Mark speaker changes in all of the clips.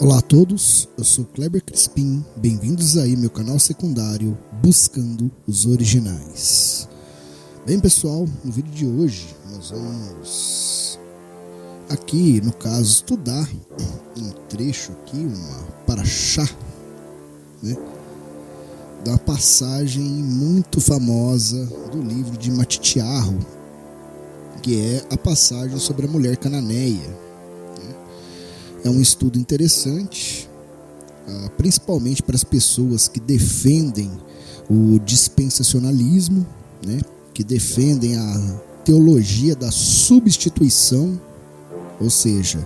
Speaker 1: Olá a todos, eu sou Kleber Crispim, bem-vindos aí ao meu canal secundário Buscando os Originais. Bem pessoal, no vídeo de hoje nós vamos aqui, no caso, estudar um trecho aqui, uma parashá, né, da passagem muito famosa do livro de Matityahu, que é a passagem sobre a mulher cananeia. É um estudo interessante, principalmente para as pessoas que defendem o dispensacionalismo, né, que defendem a teologia da substituição, ou seja,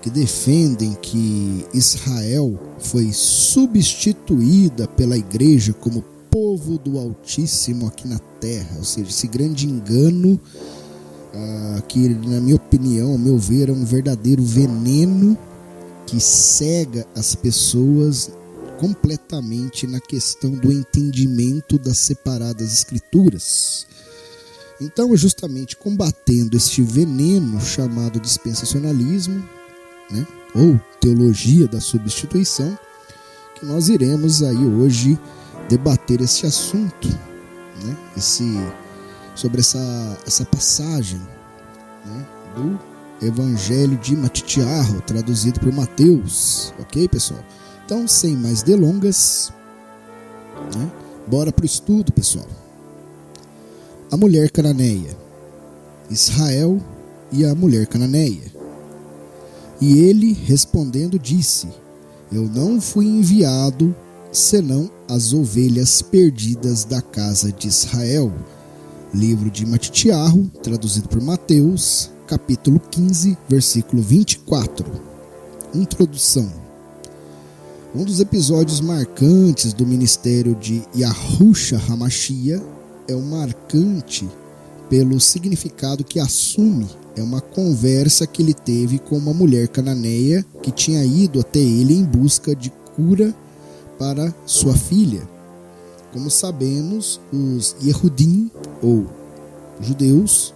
Speaker 1: que defendem que Israel foi substituída pela igreja como povo do Altíssimo aqui na terra, ou seja, esse grande engano que, na minha opinião, ao meu ver, é um verdadeiro veneno que cega as pessoas completamente na questão do entendimento das separadas escrituras. Então, é justamente combatendo este veneno chamado dispensacionalismo, né, ou teologia da substituição, que nós iremos aí hoje debater esse assunto, né, sobre essa passagem, né, do Evangelho de Matityahu, traduzido por Mateus. Ok, pessoal? Então, sem mais delongas, né, bora para o estudo, pessoal. A mulher cananeia. Israel e a mulher cananeia. E ele, respondendo, disse: Eu não fui enviado, senão as ovelhas perdidas da casa de Israel. Livro de Matityahu, traduzido por Mateus, capítulo 15, versículo 24. Introdução. Um dos episódios marcantes do ministério de Yahushua HaMashiach é o marcante pelo significado que assume. É uma conversa que ele teve com uma mulher cananeia que tinha ido até ele em busca de cura para sua filha. Como sabemos, os Yehudim, ou judeus,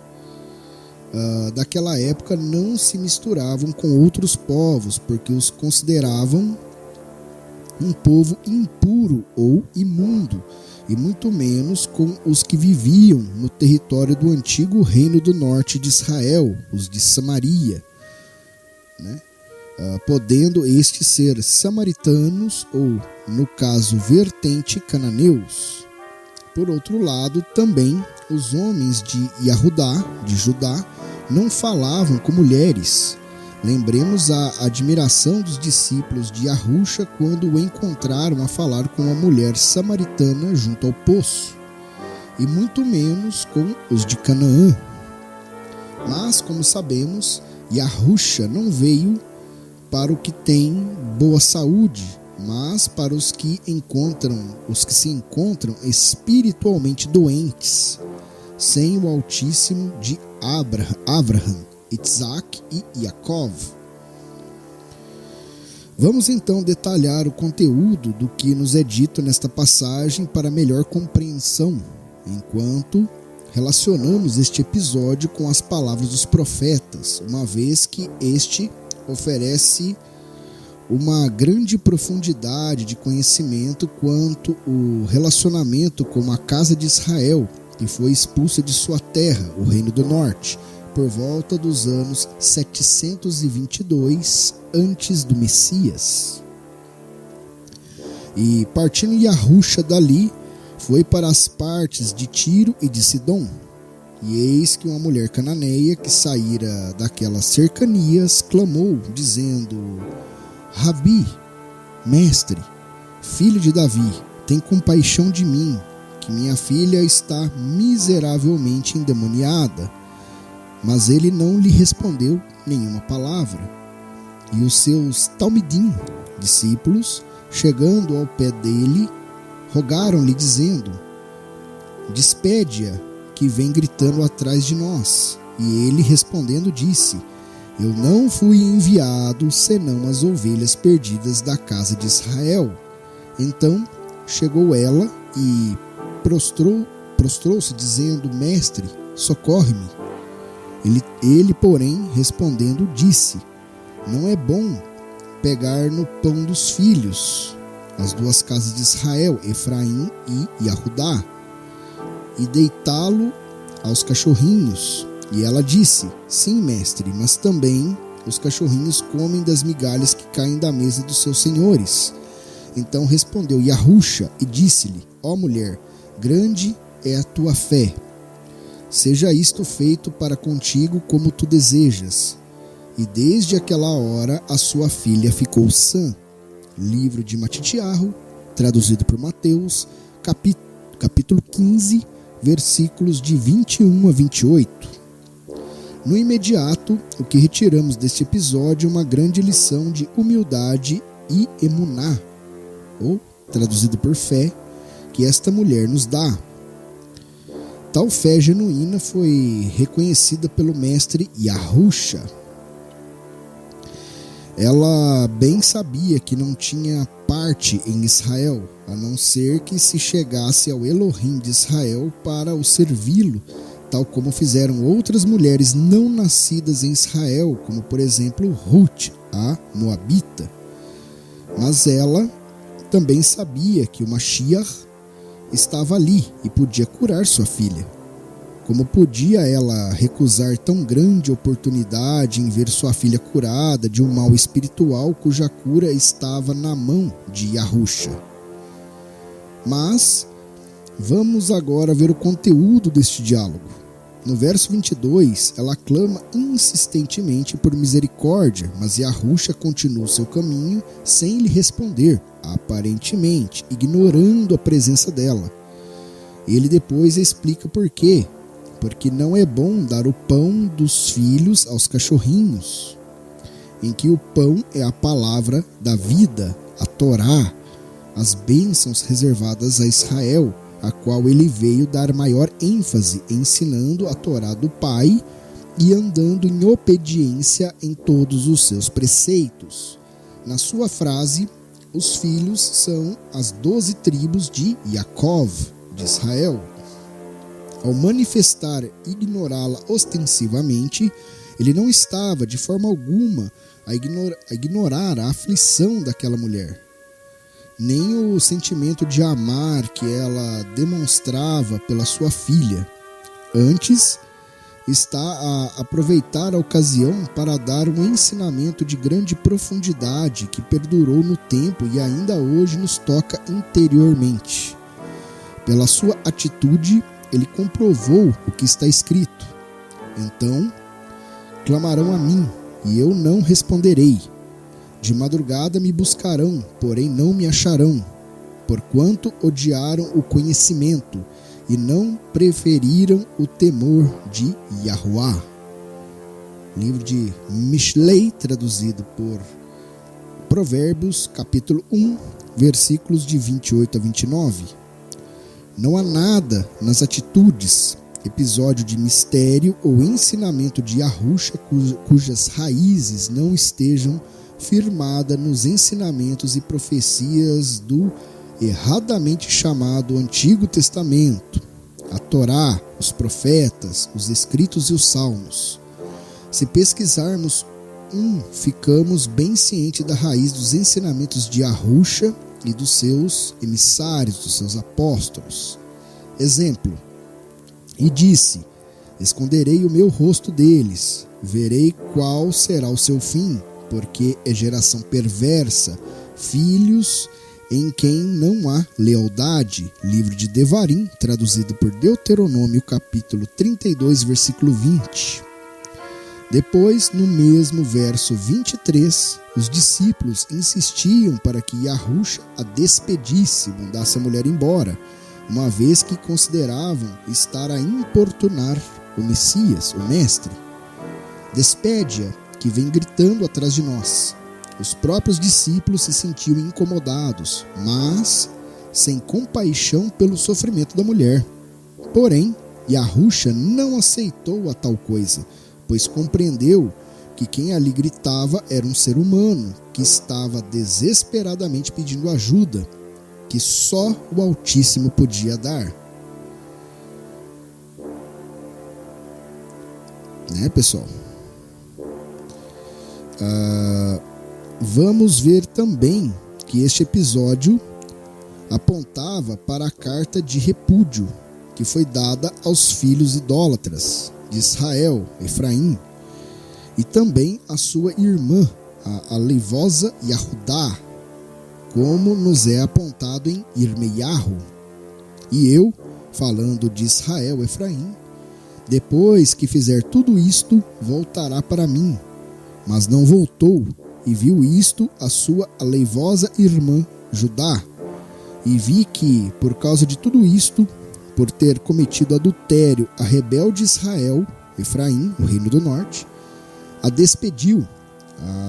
Speaker 1: daquela época não se misturavam com outros povos, porque os consideravam um povo impuro ou imundo, e muito menos com os que viviam no território do antigo reino do norte de Israel, os de Samaria, né? Podendo estes ser samaritanos ou, no caso, vertente cananeus. Por outro lado, também os homens de Judá, não falavam com mulheres. Lembremos a admiração dos discípulos de Yahushua quando o encontraram a falar com uma mulher samaritana junto ao poço, e muito menos com os de Canaã. Mas, como sabemos, Yahushua não veio para o que tem boa saúde, mas para os que se encontram espiritualmente doentes, sem o Altíssimo de Abraham, Isaac e Yaakov. Vamos então detalhar o conteúdo do que nos é dito nesta passagem para melhor compreensão, enquanto relacionamos este episódio com as palavras dos profetas, uma vez que este oferece uma grande profundidade de conhecimento quanto ao relacionamento com a casa de Israel, que foi expulsa de sua terra, o Reino do Norte, por volta dos anos 722 antes do Messias. E partindo Yahushua dali, foi para as partes de Tiro e de Sidom. E eis que uma mulher cananeia que saíra daquelas cercanias clamou, dizendo: Rabi, mestre, filho de Davi, tem compaixão de mim, que minha filha está miseravelmente endemoniada. Mas ele não lhe respondeu nenhuma palavra. E os seus talmidim, discípulos, chegando ao pé dele, rogaram-lhe, dizendo: Despede-a, que vem gritando atrás de nós. E ele, respondendo, disse: Eu não fui enviado, senão as ovelhas perdidas da casa de Israel. Então chegou ela e prostrou-se, dizendo: Mestre, socorre-me. Ele, porém, respondendo, disse: Não é bom pegar no pão dos filhos, as duas casas de Israel, Efraim e Yahudá, e deitá-lo aos cachorrinhos. E ela disse: sim, mestre, mas também os cachorrinhos comem das migalhas que caem da mesa dos seus senhores. Então respondeu Yahusha e disse-lhe: ó mulher, grande é a tua fé. Seja isto feito para contigo como tu desejas. E desde aquela hora a sua filha ficou sã. Livro de Matitiarro, traduzido por Mateus, capítulo 15, versículos de 21 a 28. No imediato, o que retiramos deste episódio é uma grande lição de humildade e emuná, ou traduzido por fé, que esta mulher nos dá. Tal fé genuína foi reconhecida pelo mestre Yahusha. Ela bem sabia que não tinha parte em Israel, a não ser que se chegasse ao Elohim de Israel para o servi-lo, tal como fizeram outras mulheres não nascidas em Israel, como por exemplo Ruth, a Moabita. Mas ela também sabia que o Mashiach estava ali e podia curar sua filha. Como podia ela recusar tão grande oportunidade em ver sua filha curada de um mal espiritual cuja cura estava na mão de Yahusha? Mas vamos agora ver o conteúdo deste diálogo. No verso 22, ela clama insistentemente por misericórdia, mas Yahusha continua o seu caminho sem lhe responder, aparentemente ignorando a presença dela. Ele depois explica por quê. Porque não é bom dar o pão dos filhos aos cachorrinhos, em que o pão é a palavra da vida, a Torá, as bênçãos reservadas a Israel, a qual ele veio dar maior ênfase, ensinando a Torá do Pai e andando em obediência em todos os seus preceitos. Na sua frase, os filhos são as 12 tribos de Yaakov, de Israel. Ao manifestar e ignorá-la ostensivamente, ele não estava, de forma alguma, a ignorar a aflição daquela mulher, nem o sentimento de amar que ela demonstrava pela sua filha. Antes, está a aproveitar a ocasião para dar um ensinamento de grande profundidade que perdurou no tempo e ainda hoje nos toca interiormente. Pela sua atitude, ele comprovou o que está escrito. Então, clamarão a mim, e eu não responderei. De madrugada me buscarão, porém não me acharão, porquanto odiaram o conhecimento e não preferiram o temor de Yahuwá. Livro de Mishlei, traduzido por Provérbios, capítulo 1, versículos de 28 a 29. Não há nada nas atitudes, episódio de mistério ou ensinamento de Yahusha cujas raízes não estejam firmadas nos ensinamentos e profecias do erradamente chamado Antigo Testamento, a Torá, os profetas, os escritos e os salmos. Se pesquisarmos ficamos bem cientes da raiz dos ensinamentos de Yahusha e dos seus emissários, dos seus apóstolos. Exemplo: e disse: esconderei o meu rosto deles, verei qual será o seu fim, porque é geração perversa, filhos em quem não há lealdade. Livro de Devarim, traduzido por Deuteronômio, capítulo 32, versículo 20. Depois, no mesmo verso 23, os discípulos insistiam para que Yahusha a despedisse, mandasse a mulher embora, uma vez que consideravam estar a importunar o Messias, o Mestre. Despede-a, que vem gritando atrás de nós. Os próprios discípulos se sentiam incomodados, mas sem compaixão pelo sofrimento da mulher. Porém, Yahusha não aceitou a tal coisa, pois compreendeu que quem ali gritava era um ser humano que estava desesperadamente pedindo ajuda, que só o Altíssimo podia dar. Né, pessoal? vamos ver também que este episódio apontava para a carta de repúdio que foi dada aos filhos idólatras de Israel, Efraim, e também a sua irmã, a leivosa Yahudá, como nos é apontado em Irmeiahu. E eu, falando de Israel, Efraim, depois que fizer tudo isto, voltará para mim. Mas não voltou, e viu isto a sua leivosa irmã, Judá. E vi que, por causa de tudo isto, por ter cometido adultério a rebelde Israel, Efraim, o reino do norte, a despediu,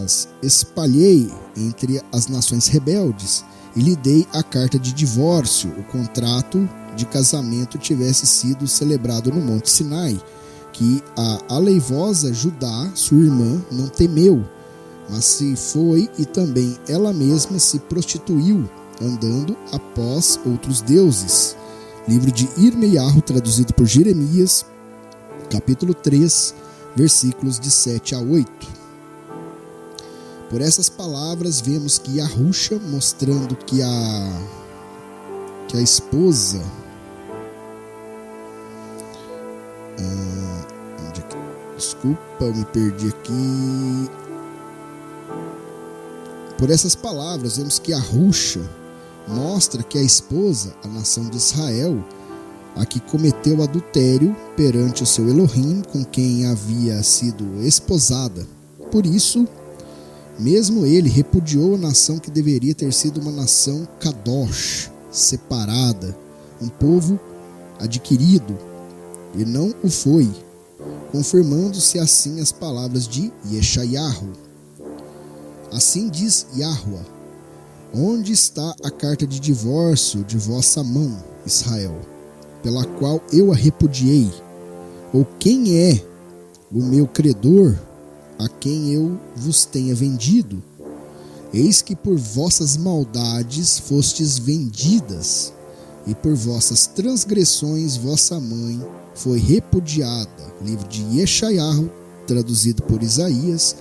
Speaker 1: as espalhei entre as nações rebeldes e lhe dei a carta de divórcio, o contrato de casamento tivesse sido celebrado no Monte Sinai, que a aleivosa Judá, sua irmã, não temeu, mas se foi e também ela mesma se prostituiu, andando após outros deuses. Livro de Irmeiahu, traduzido por Jeremias, capítulo 3, versículos de 7 a 8. Por essas palavras, vemos que Yahusha, mostrando que a esposa... Desculpa, eu me perdi aqui. Por essas palavras, vemos que Yahusha mostra que a esposa, a nação de Israel, a que cometeu adultério perante o seu Elohim, com quem havia sido esposada. Por isso, mesmo ele repudiou a nação que deveria ter sido uma nação kadosh, separada, um povo adquirido, e não o foi, confirmando-se assim as palavras de Yeshayahu. Assim diz Yahuwah: onde está a carta de divórcio de vossa mão, Israel, pela qual eu a repudiei? Ou quem é o meu credor, a quem eu vos tenha vendido? Eis que por vossas maldades fostes vendidas, e por vossas transgressões vossa mãe foi repudiada. Livro de Yeshayahu, traduzido por Isaías,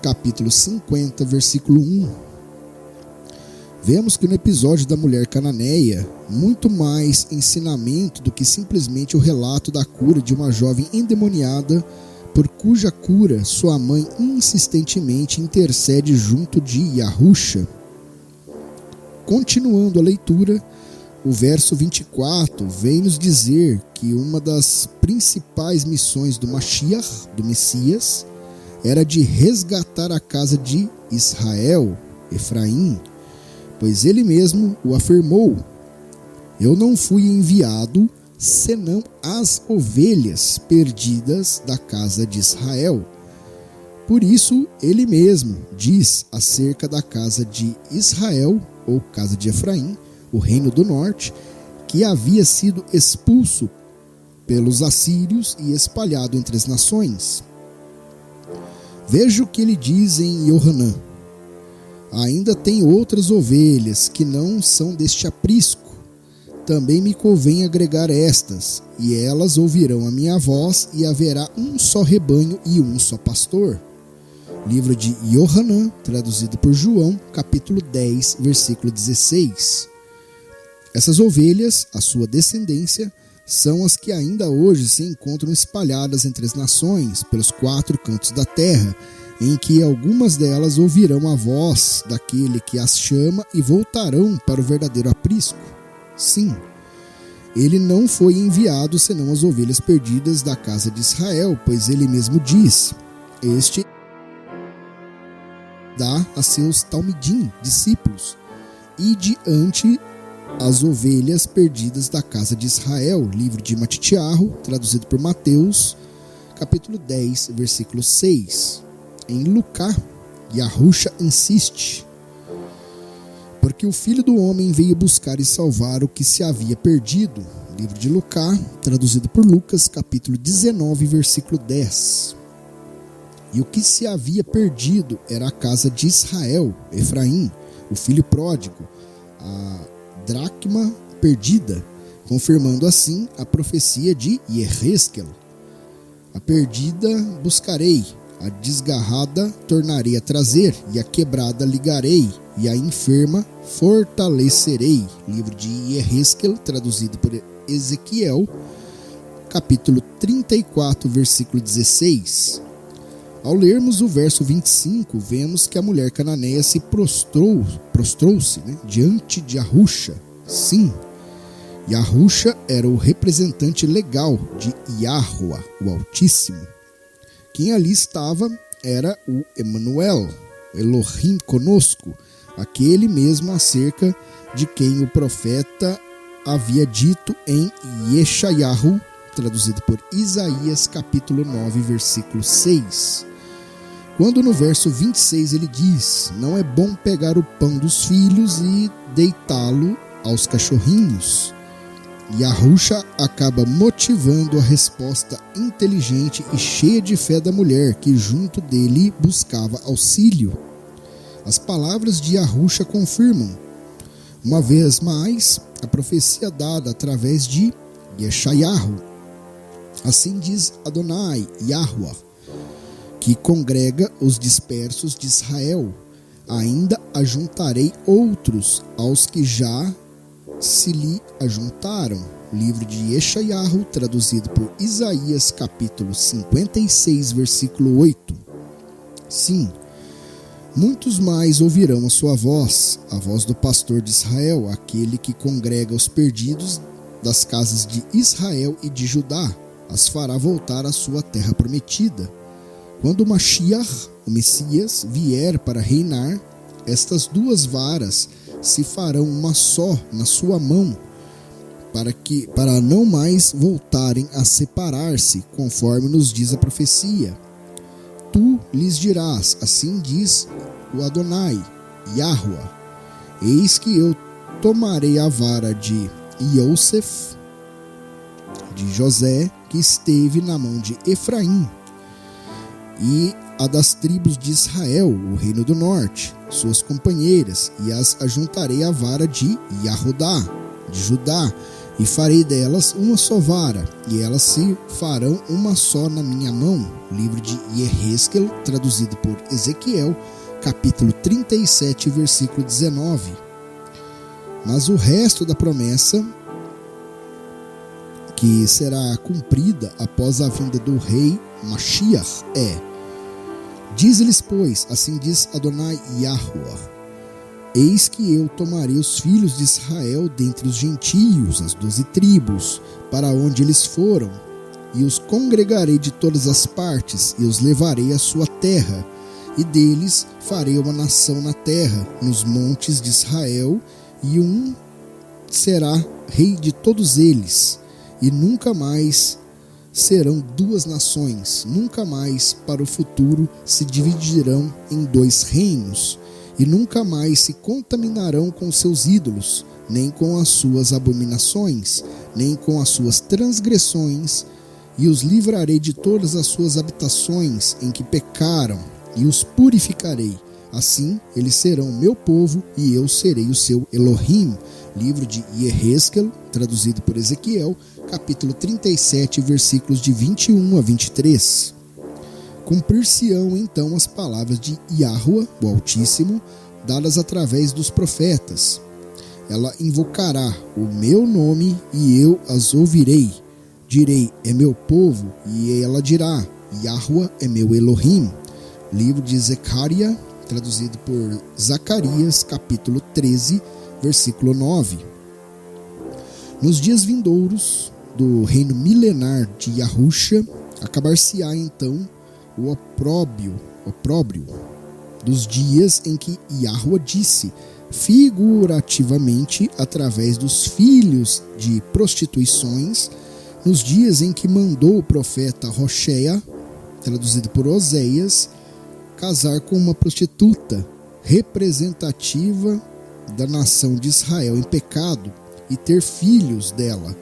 Speaker 1: capítulo 50, versículo 1. Vemos que no episódio da mulher cananeia, muito mais ensinamento do que simplesmente o relato da cura de uma jovem endemoniada, por cuja cura sua mãe insistentemente intercede junto de Yahusha. Continuando a leitura, o verso 24 vem nos dizer que uma das principais missões do Mashiach, do Messias, era de resgatar a casa de Israel, Efraim, pois ele mesmo o afirmou: eu não fui enviado senão as ovelhas perdidas da casa de Israel. Por isso, ele mesmo diz acerca da casa de Israel, ou casa de Efraim, o reino do norte, que havia sido expulso pelos assírios e espalhado entre as nações. Veja o que ele diz em Yohanã: ainda tem outras ovelhas que não são deste aprisco. Também me convém agregar estas, e elas ouvirão a minha voz, e haverá um só rebanho e um só pastor. Livro de Yohanã, traduzido por João, capítulo 10, versículo 16. Essas ovelhas, a sua descendência, são as que ainda hoje se encontram espalhadas entre as nações, pelos 4 cantos da terra, em que algumas delas ouvirão a voz daquele que as chama e voltarão para o verdadeiro aprisco. Sim, ele não foi enviado senão as ovelhas perdidas da casa de Israel, pois ele mesmo diz: este dá a seus talmidim, discípulos, e diante as ovelhas perdidas da casa de Israel. Livro de Matitiahu, traduzido por Mateus, capítulo 10, versículo 6. Em Lucá, Yahusha insiste: porque o Filho do Homem veio buscar e salvar o que se havia perdido. Livro de Lucá, traduzido por Lucas, capítulo 19, versículo 10. E o que se havia perdido era a casa de Israel, Efraim, o filho pródigo, a dracma perdida, confirmando assim a profecia de Yehezkel: a perdida buscarei, A desgarrada tornarei a trazer, e a quebrada ligarei, e a enferma fortalecerei. Livro de Yehezkel, traduzido por Ezequiel, capítulo 34, versículo 16. Ao lermos o verso 25, vemos que a mulher cananeia se prostrou-se, diante de Yahusha. Sim, Yahusha era o representante legal de Yahuwah, o Altíssimo. Quem ali estava era o Emanuel, Elohim conosco, aquele mesmo acerca de quem o profeta havia dito em Yeshayahu, traduzido por Isaías, capítulo 9, versículo 6. Quando no verso 26 ele diz: não é bom pegar o pão dos filhos e deitá-lo aos cachorrinhos. Yahusha acaba motivando a resposta inteligente e cheia de fé da mulher que junto dele buscava auxílio. As palavras de Yahusha confirmam, uma vez mais, a profecia dada através de Yeshayahu. Assim diz Adonai, Yahuwah, que congrega os dispersos de Israel. Ainda ajuntarei outros aos que já se lhe ajuntaram. Livro de Yeshayahu, traduzido por Isaías, capítulo 56, versículo 8. Sim, muitos mais ouvirão a sua voz, a voz do pastor de Israel, aquele que congrega os perdidos das casas de Israel e de Judá, as fará voltar à sua terra prometida. Quando o Mashiach, o Messias, vier para reinar, estas duas varas se farão uma só na sua mão, para não mais voltarem a separar-se, conforme nos diz a profecia. Tu lhes dirás, assim diz o Adonai, Yahuwah, eis que eu tomarei a vara de Yosef, de José, que esteve na mão de Efraim, e a das tribos de Israel, o reino do norte, suas companheiras, e as ajuntarei à vara de Yahudá, de Judá, e farei delas uma só vara, e elas se farão uma só na minha mão. Livro de Yehezkel, traduzido por Ezequiel, capítulo 37, versículo 19. Mas o resto da promessa, que será cumprida após a vinda do rei Mashiach, diz-lhes, pois, assim diz Adonai Yahuwah, eis que eu tomarei os filhos de Israel dentre os gentios, as 12 tribos, para onde eles foram, e os congregarei de todas as partes, e os levarei à sua terra, e deles farei uma nação na terra, nos montes de Israel, e um será rei de todos eles, e nunca mais serão duas nações, nunca mais para o futuro se dividirão em dois reinos, e nunca mais se contaminarão com seus ídolos, nem com as suas abominações, nem com as suas transgressões, e os livrarei de todas as suas habitações em que pecaram, e os purificarei. Assim eles serão meu povo, e eu serei o seu Elohim. Livro de Yehezkel, traduzido por Ezequiel, capítulo 37, versículos de 21 a 23. Cumprir-se-ão então as palavras de Yahuwah, o Altíssimo, dadas através dos profetas. Ela invocará o meu nome e eu as ouvirei. Direi, é meu povo, e ela dirá, Yahuwah é meu Elohim. Livro de Zacarias, traduzido por Zacarias, capítulo 13, versículo 9. Nos dias vindouros do reino milenar de Yahusha, acabar-se-á então o opróbrio dos dias em que Yahuwah disse, figurativamente, através dos filhos de prostituições, nos dias em que mandou o profeta Rocheia, traduzido por Oséias, casar com uma prostituta representativa da nação de Israel em pecado e ter filhos dela.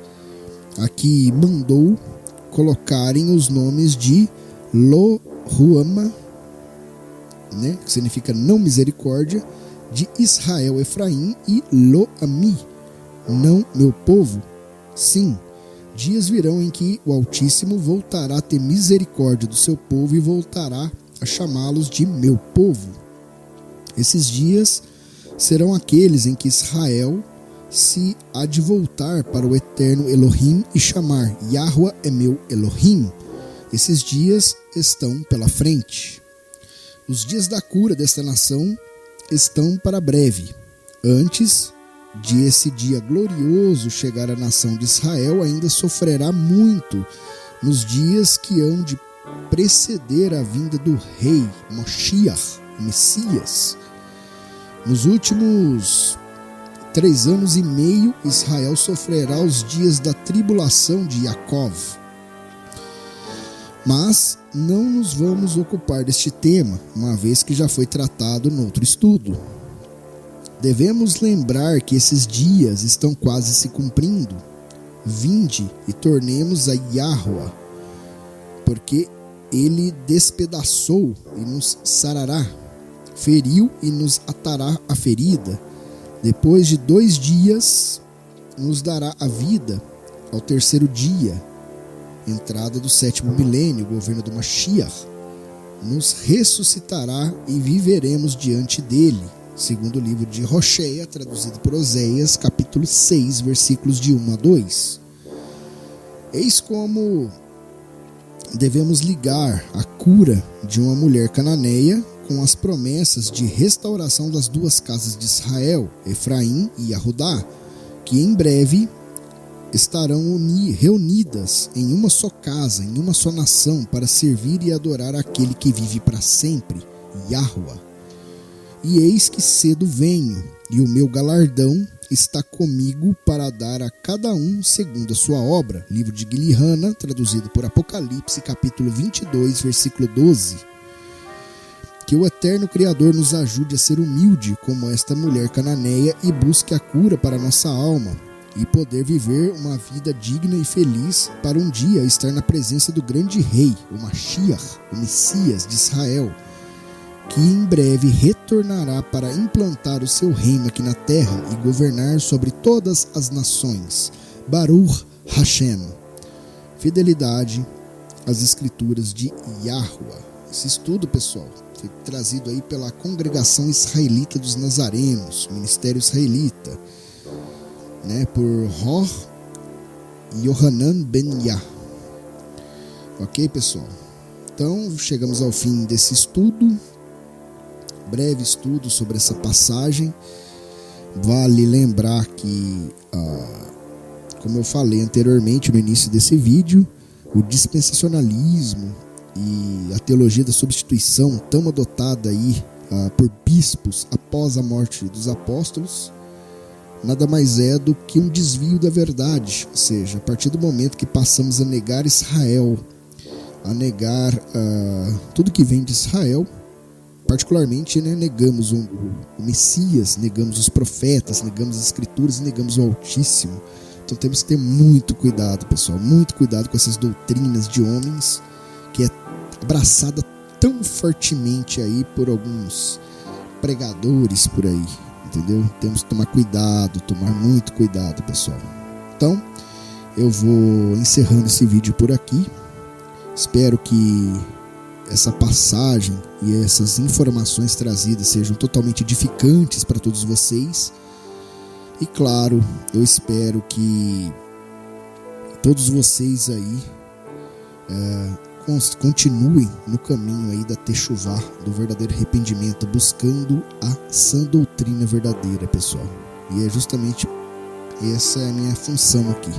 Speaker 1: Aqui mandou colocarem os nomes de Lo-Ruama, que significa não misericórdia, de Israel Efraim, e Lo-Ami, não meu povo. Sim, dias virão em que o Altíssimo voltará a ter misericórdia do seu povo e voltará a chamá-los de meu povo. Esses dias serão aqueles em que Israel se há de voltar para o eterno Elohim e chamar: Yahweh é meu Elohim. Esses dias estão pela frente. Os dias da cura desta nação estão para breve. Antes de esse dia glorioso chegar, a nação de Israel ainda sofrerá muito nos dias que hão de preceder a vinda do rei Moshiach, Messias. Nos últimos 3 anos e meio, Israel sofrerá os dias da tribulação de Jacob. Mas não nos vamos ocupar deste tema, uma vez que já foi tratado no outro estudo. Devemos lembrar que esses dias estão quase se cumprindo. Vinde e tornemos a Yahweh, porque ele despedaçou e nos sarará, feriu e nos atará a ferida. Depois de 2 dias, nos dará a vida. Ao 3º dia, entrada do 7º milênio, governo do Mashiach, nos ressuscitará e viveremos diante dele. Segundo o livro de Rocheia, traduzido por Oséias, capítulo 6, versículos de 1 a 2. Eis como devemos ligar a cura de uma mulher cananeia com as promessas de restauração das 2 casas de Israel, Efraim e Yahudá, que em breve estarão reunidas em uma só casa, em uma só nação, para servir e adorar aquele que vive para sempre, Yahweh. E eis que cedo venho, e o meu galardão está comigo para dar a cada um segundo a sua obra. Livro de Guilherme, traduzido por Apocalipse, capítulo 22, versículo 12. Que o eterno Criador nos ajude a ser humilde como esta mulher cananeia e busque a cura para nossa alma e poder viver uma vida digna e feliz para um dia estar na presença do grande rei, o Mashiach, o Messias de Israel, que em breve retornará para implantar o seu reino aqui na terra e governar sobre todas as nações. Baruch Hashem. Fidelidade às escrituras de Yahweh. Esse estudo, pessoal, foi trazido aí pela Congregação Israelita dos Nazarenos, Ministério Israelita, por Ror Yohanan Ben Yah. Ok, pessoal? Então, chegamos ao fim desse estudo. Breve estudo sobre essa passagem. Vale lembrar que, como eu falei anteriormente no início desse vídeo, o dispensacionalismo e a teologia da substituição, tão adotada aí por bispos após a morte dos apóstolos, nada mais é do que um desvio da verdade. Ou seja, a partir do momento que passamos a negar Israel, a negar tudo que vem de Israel, particularmente, negamos o Messias, negamos os profetas, negamos as escrituras e negamos o Altíssimo. Então temos que ter muito cuidado, pessoal, muito cuidado com essas doutrinas de homens, que é abraçada tão fortemente aí por alguns pregadores por aí, entendeu? Temos que tomar cuidado, tomar muito cuidado, pessoal. Então, eu vou encerrando esse vídeo por aqui. Espero que essa passagem e essas informações trazidas sejam totalmente edificantes para todos vocês. E claro, eu espero que todos vocês aí continuem no caminho aí da Techuvá, do verdadeiro arrependimento, buscando a sã doutrina verdadeira, pessoal. E é justamente essa é a minha função aqui,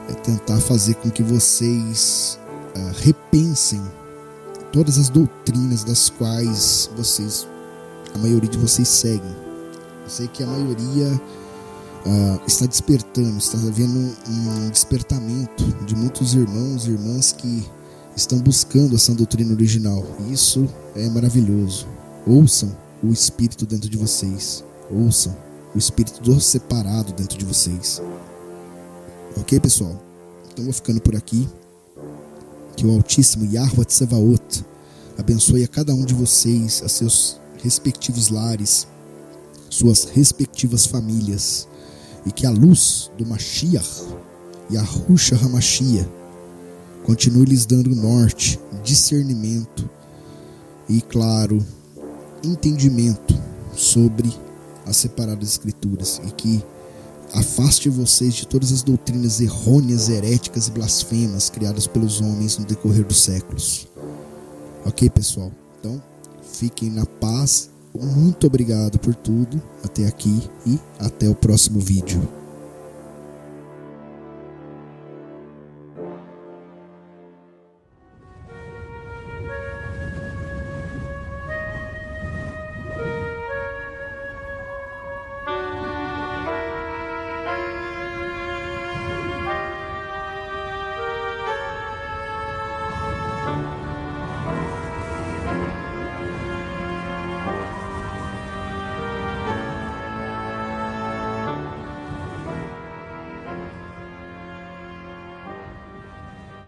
Speaker 1: é tentar fazer com que vocês repensem todas as doutrinas das quais a maioria de vocês seguem. Eu sei que a maioria está despertando, está havendo um despertamento de muitos irmãos e irmãs que estão buscando essa doutrina original. E isso é maravilhoso. Ouçam o Espírito dentro de vocês. Ouçam o Espírito do separado dentro de vocês. Ok, pessoal? Então vou ficando por aqui. Que o Altíssimo Yahweh Tsevaot abençoe a cada um de vocês, a seus respectivos lares, suas respectivas famílias, e que a luz do Mashiach, Yahushua HaMashiach, continue lhes dando norte, discernimento e, claro, entendimento sobre as separadas escrituras, e que afaste vocês de todas as doutrinas errôneas, heréticas e blasfemas criadas pelos homens no decorrer dos séculos. Ok, pessoal? Então, fiquem na paz. Muito obrigado por tudo até aqui e até o próximo vídeo.